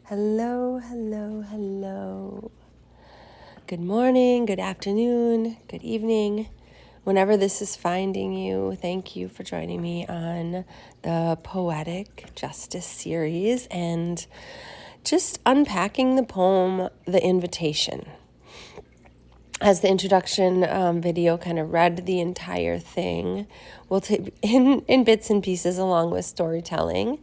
Hello, hello, hello. Good morning, good afternoon, good evening. Whenever this is finding you, thank you for joining me on the Poetic Justice series and just unpacking the poem, The Invitation. As the introduction video kind of read the entire thing, we'll take in bits and pieces along with storytelling.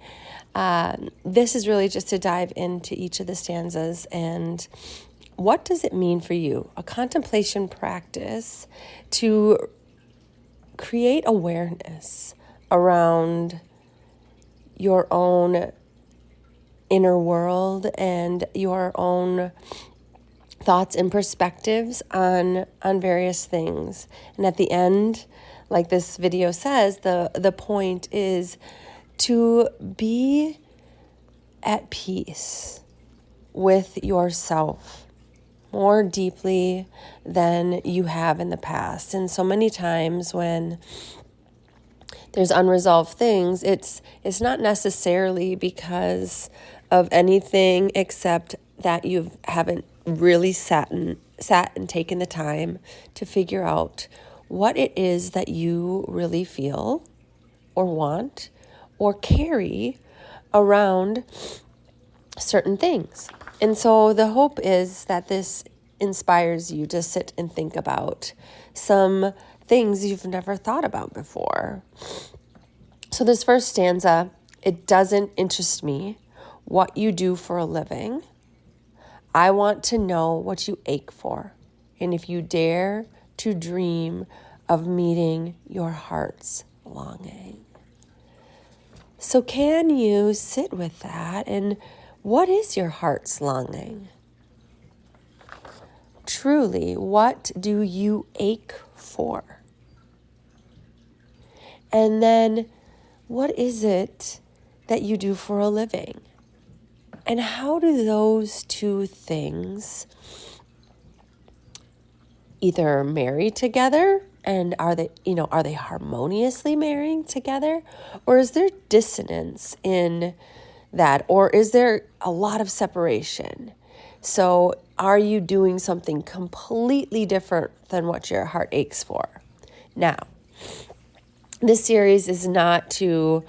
This is really just to dive into each of the stanzas and what does it mean for you? A contemplation practice to create awareness around your own inner world and your own thoughts and perspectives on various things. And at the end, like this video says, the point is to be at peace with yourself more deeply than you have in the past. And so many times when there's unresolved things, it's not necessarily because of anything except that you haven't really sat and taken the time to figure out what it is that you really feel or want or carry around certain things. And so the hope is that this inspires you to sit and think about some things you've never thought about before. So this first stanza, it doesn't interest me what you do for a living. I want to know what you ache for, and if you dare to dream of meeting your heart's longing. So can you sit with that? And what is your heart's longing? Truly, what do you ache for? And then what is it that you do for a living? And how do those two things either marry together? And are they harmoniously marrying together? Or is there dissonance in that? Or is there a lot of separation? So are you doing something completely different than what your heart aches for? Now, this series is not to,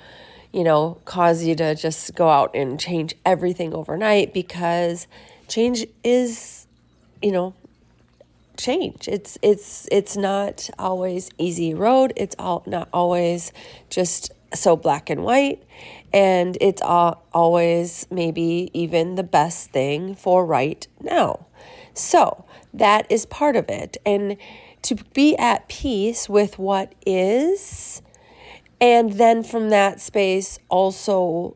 cause you to just go out and change everything overnight, because change is, change. It's not always easy road. It's not always just so black and white, and it's always maybe even the best thing for right now. So that is part of it, and to be at peace with what is, and then from that space also,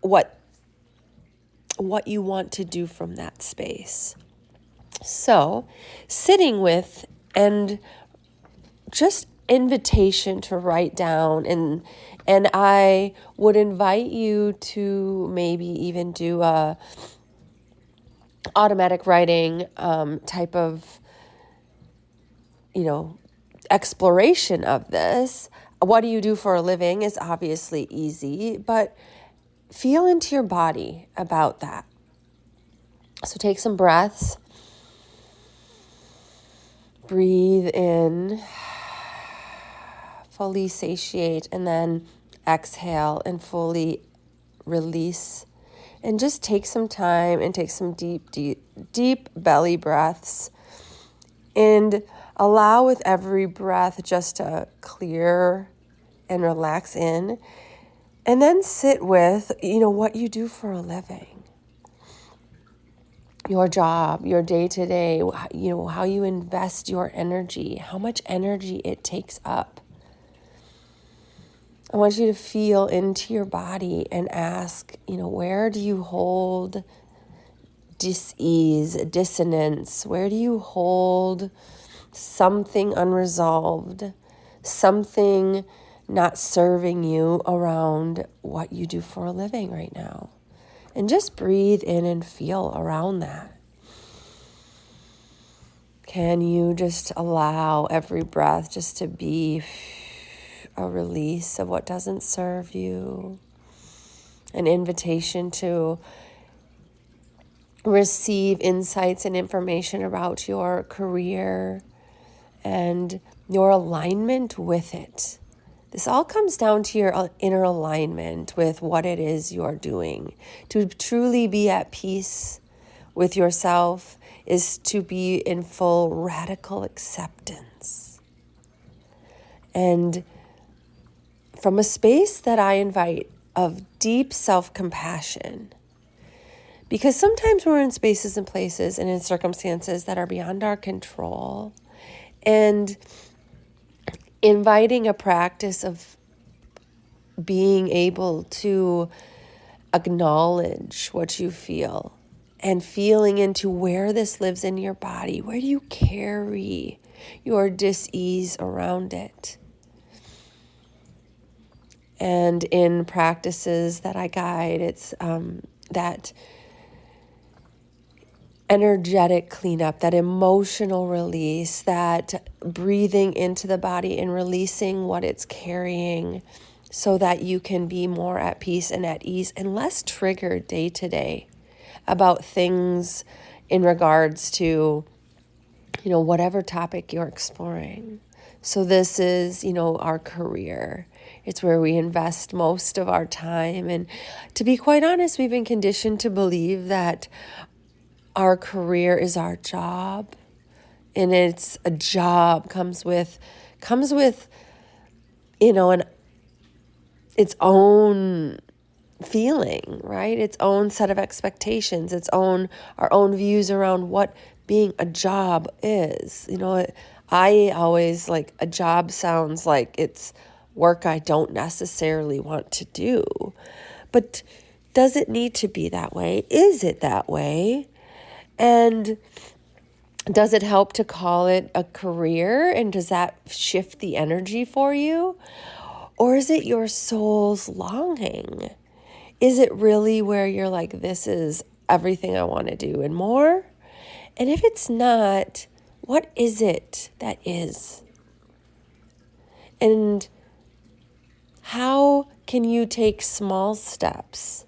what you want to do from that space. So sitting with and just invitation to write down, and I would invite you to maybe even do a automatic writing type of exploration of this. What do you do for a living is obviously easy, but feel into your body about that. So take some breaths. Breathe in, fully satiate, and then exhale and fully release. And just take some time and take some deep belly breaths. And allow with every breath just to clear and relax in. And then sit with, what you do for a living. Your job, your day-to-day, how you invest your energy, how much energy it takes up. I want you to feel into your body and ask, where do you hold dis-ease, dissonance? Where do you hold something unresolved, something not serving you around what you do for a living right now? And just breathe in and feel around that. Can you just allow every breath just to be a release of what doesn't serve you? An invitation to receive insights and information about your career and your alignment with it. This all comes down to your inner alignment with what it is you're doing. To truly be at peace with yourself is to be in full radical acceptance. And from a space that I invite of deep self-compassion, because sometimes we're in spaces and places and in circumstances that are beyond our control, and inviting a practice of being able to acknowledge what you feel and feeling into where this lives in your body. Where do you carry your dis-ease around it? And in practices that I guide, it's that energetic cleanup, that emotional release, that breathing into the body and releasing what it's carrying so that you can be more at peace and at ease and less triggered day to day about things in regards to, whatever topic you're exploring. So this is, our career. It's where we invest most of our time. And to be quite honest, we've been conditioned to believe that our career is our job, and it's a job comes with its own feeling, right? Its own set of expectations, our own views around what being a job is. I always a job sounds like it's work I don't necessarily want to do. But does it need to be that way? Is it that way? And does it help to call it a career? And does that shift the energy for you? Or is it your soul's longing? Is it really where you're like, this is everything I want to do and more? And if it's not, what is it that is? And how can you take small steps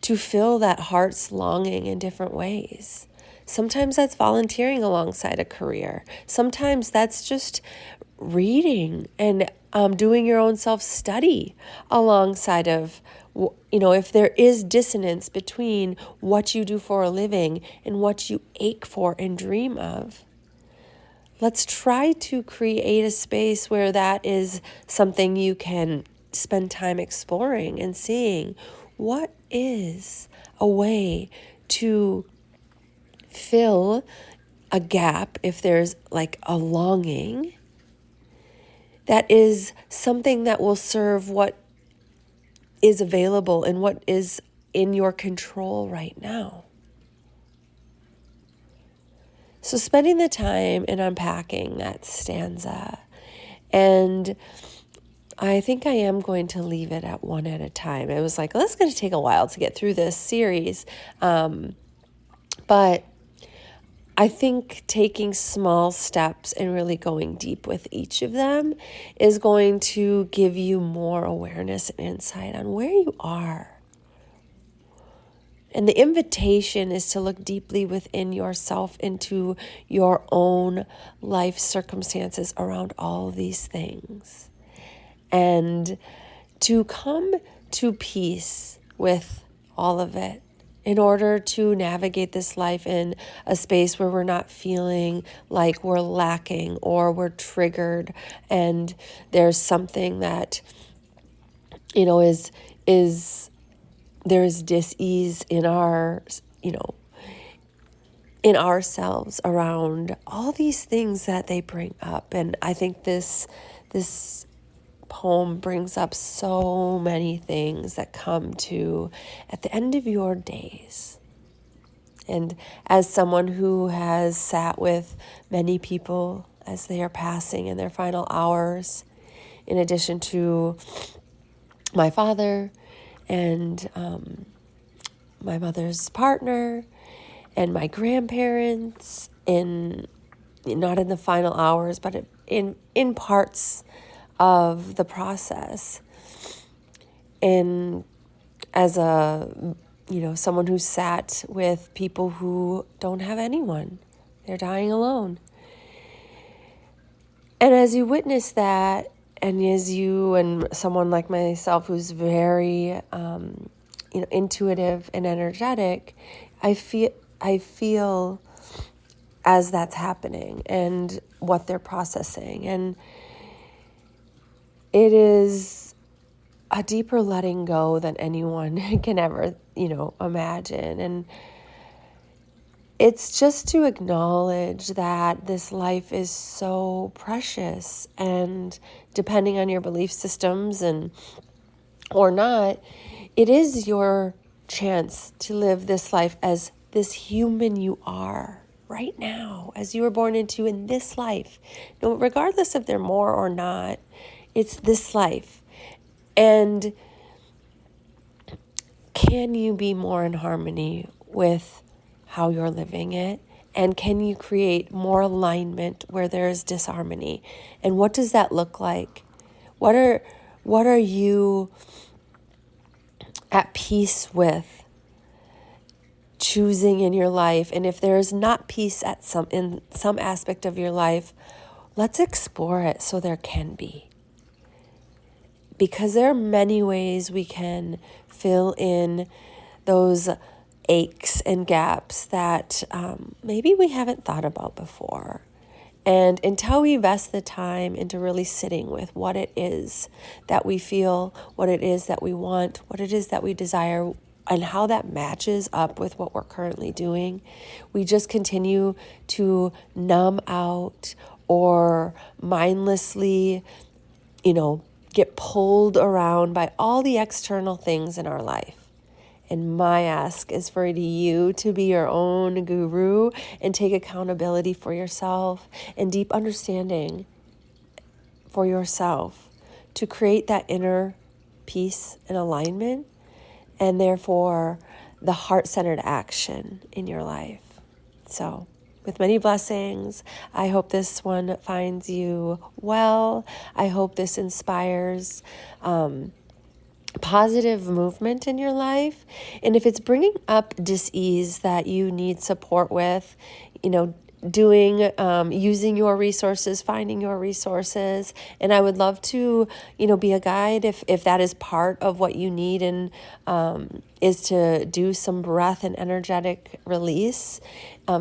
to fill that heart's longing in different ways? Sometimes that's volunteering alongside a career. Sometimes that's just reading and doing your own self-study alongside of, if there is dissonance between what you do for a living and what you ache for and dream of. Let's try to create a space where that is something you can spend time exploring and seeing what is a way to fill a gap, if there's a longing, that is something that will serve what is available and what is in your control right now. So spending the time and unpacking that stanza, and I think I am going to leave it at one at a time. It was it's going to take a while to get through this series, but I think taking small steps and really going deep with each of them is going to give you more awareness and insight on where you are. And the invitation is to look deeply within yourself into your own life circumstances around all these things. And to come to peace with all of it, in order to navigate this life in a space where we're not feeling like we're lacking or we're triggered and there's something that, is there's dis-ease in our, in ourselves around all these things that they bring up. And I think this poem brings up so many things that come to at the end of your days. And as someone who has sat with many people as they are passing in their final hours, in addition to my father and my mother's partner and my grandparents, not in the final hours, but in parts of the process. And as a someone who sat with people who don't have anyone. They're dying alone. And as you witness that, and as you and someone like myself who's very, intuitive and energetic, I feel as that's happening and what they're processing. And it is a deeper letting go than anyone can ever, imagine. And it's just to acknowledge that this life is so precious, and depending on your belief systems and or not, it is your chance to live this life as this human you are right now, as you were born into in this life. Regardless if they're more or not, it's this life. And can you be more in harmony with how you're living it? And can you create more alignment where there is disharmony? And what does that look like? What are you at peace with choosing in your life? And if there is not peace in some aspect of your life, let's explore it so there can be. Because there are many ways we can fill in those aches and gaps that maybe we haven't thought about before. And until we invest the time into really sitting with what it is that we feel, what it is that we want, what it is that we desire, and how that matches up with what we're currently doing, we just continue to numb out or mindlessly, get pulled around by all the external things in our life. And my ask is for you to be your own guru and take accountability for yourself and deep understanding for yourself to create that inner peace and alignment, and therefore the heart-centered action in your life. So, with many blessings, I hope this one finds you well. I hope this inspires positive movement in your life. And if it's bringing up dis-ease that you need support with, using your resources, finding your resources. And I would love to, be a guide if that is part of what you need, and is to do some breath and energetic release,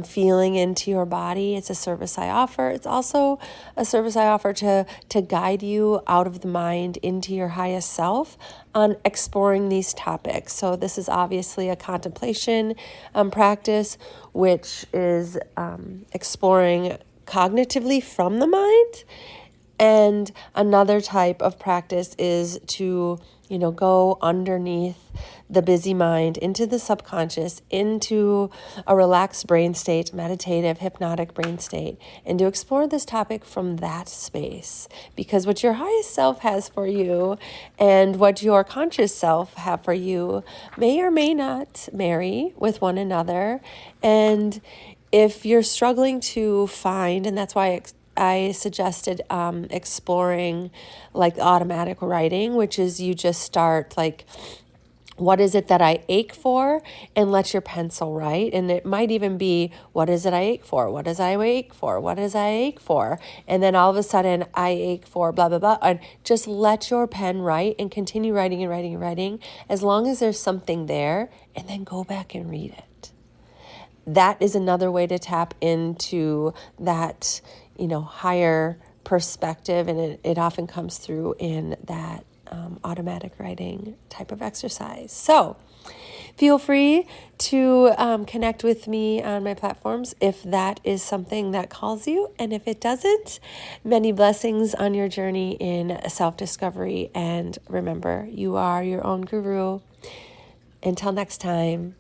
feeling into your body. It's a service I offer. It's also a service I offer to guide you out of the mind into your highest self on exploring these topics. So this is obviously a contemplation practice, which is exploring cognitively from the mind. And another type of practice is to, go underneath the busy mind into the subconscious, into a relaxed brain state, meditative, hypnotic brain state, and to explore this topic from that space. Because what your highest self has for you and what your conscious self have for you may or may not marry with one another. And if you're struggling to find, and that's why I suggested exploring like automatic writing, which is you just start like, what is it that I ache for? And let your pencil write. And it might even be, what is it I ache for? What does I ache for? What does I ache for? And then all of a sudden I ache for blah, blah, blah. And just let your pen write and continue writing and writing and writing as long as there's something there, and then go back and read it. That is another way to tap into that, higher perspective. And it often comes through in that automatic writing type of exercise. So feel free to connect with me on my platforms if that is something that calls you. And if it doesn't, many blessings on your journey in self-discovery. And remember, you are your own guru. Until next time.